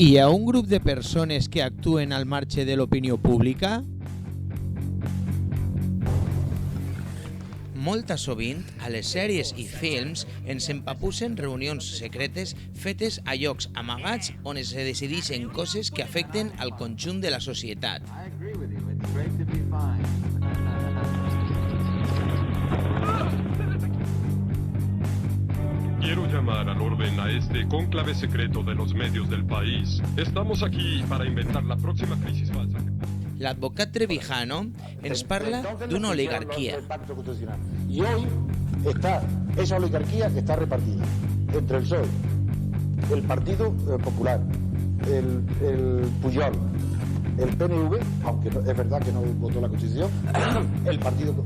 Hi ha un grup de persones que actuen al marge de l'opinió pública? Molta sovint, a les sèries i films ens empapussen reunions secretes fetes a llocs amagats on es decideixen coses que afecten al conjunt de la societat. Quiero llamar al orden a este cónclave secreto de los medios del país. Estamos aquí para inventar la próxima crisis falsa. L'advocat Trevijano ens parla d'una oligarquia. Y hoy está esa oligarquía que está repartida entre el PSOE, el Partido Popular, el Pujol, el PNV, aunque es verdad que no votó la Constitución, el Partido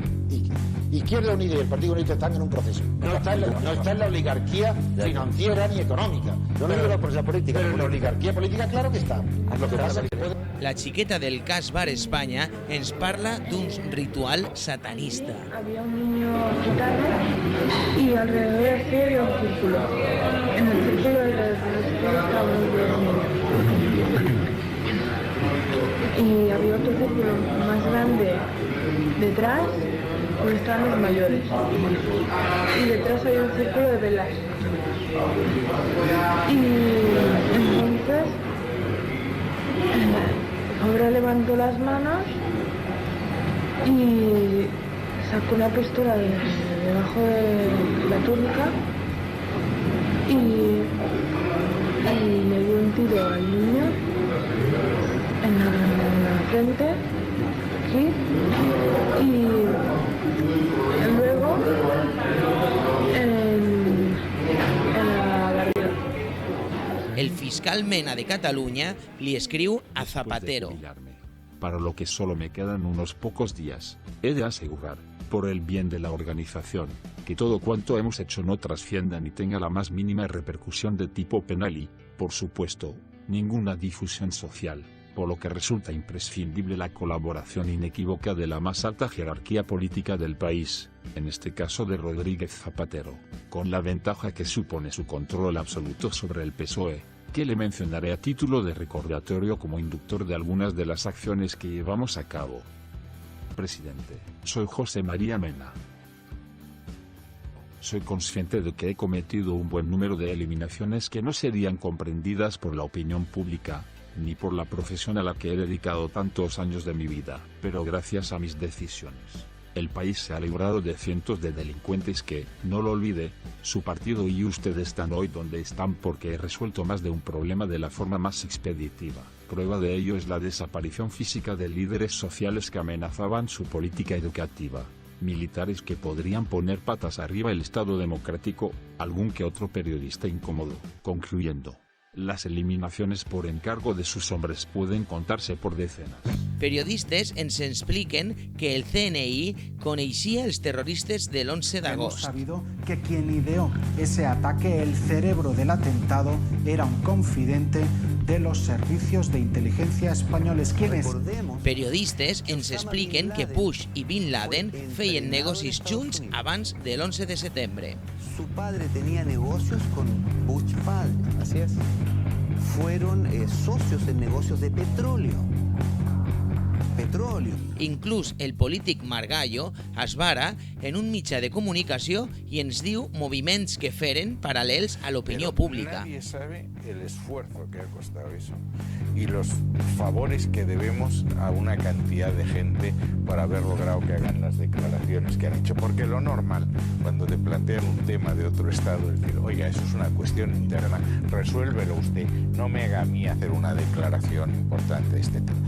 Izquierda Unida y el Partido Unida están en un proceso. No está en la oligarquía financiera ni económica. No lo digo por la política, pero en la oligarquía política claro que está. Lo que pasa es que La xiqueta del Cas Bar Espanya ens parla d'un ritual satanista. Había un niño gitano y alrededor de él había un círculo. En el círculo alrededor estaban los niños. Y había otro círculo más grande detrás, donde estaban los mayores. Y detrás había un círculo de velas. Y entonces ahora levantó las manos y sacó una pistola debajo de la túnica y le dio un tiro al niño en la frente, aquí, y luego en la barriga. El fiscal Mena de Catalunya li escriu a Zapatero. Para lo que solo me quedan unos pocos días, he de asegurar, por el bien de la organización, que todo cuanto hemos hecho no trascienda ni tenga la más mínima repercusión de tipo penal y, por supuesto, ninguna difusión social, por lo que resulta imprescindible la colaboración inequívoca de la más alta jerarquía política del país, en este caso de Rodríguez Zapatero, con la ventaja que supone su control absoluto sobre el PSOE, que le mencionaré a título de recordatorio como inductor de algunas de las acciones que llevamos a cabo. Presidente, soy José María Mena. Soy consciente de que he cometido un buen número de eliminaciones que no serían comprendidas por la opinión pública, ni por la profesión a la que he dedicado tantos años de mi vida, pero gracias a mis decisiones, el país se ha librado de cientos de delincuentes que, no lo olvide, su partido y usted están hoy donde están porque he resuelto más de un problema de la forma más expeditiva. Prueba de ello es la desaparición física de líderes sociales que amenazaban su política educativa, militares que podrían poner patas arriba el Estado democrático, algún que otro periodista incómodo, concluyendo. Las eliminaciones por encargo de sus hombres pueden contarse por decenas. Periodistes ens expliquen que el CNI coneixia els terroristes de l'11 d'agost. Hemos sabido que quien ideó ese ataque, el cerebro del atentado, era un confidente de los servicios de inteligencia españoles. Periodistes ens expliquen que Bush i Bin Laden feien negocis junts abans de l'11 de setembre. Su padre tenía negocios con Bush Fall. Así es. Fueron socios en negocios de petróleo. Inclús el polític Margallo es vara en un mitjà de comunicació i ens diu moviments que feren paral·lels a l'opinió pública. Nadie sabe el esfuerzo que ha costado eso y los favores que debemos a una cantidad de gente por haber logrado que hagan las declaraciones que han hecho. Porque lo normal, cuando te plantean un tema de otro estado, es decir, oiga, eso es una cuestión interna, resuélvelo usted, no me haga a mí hacer una declaración importante de este tema.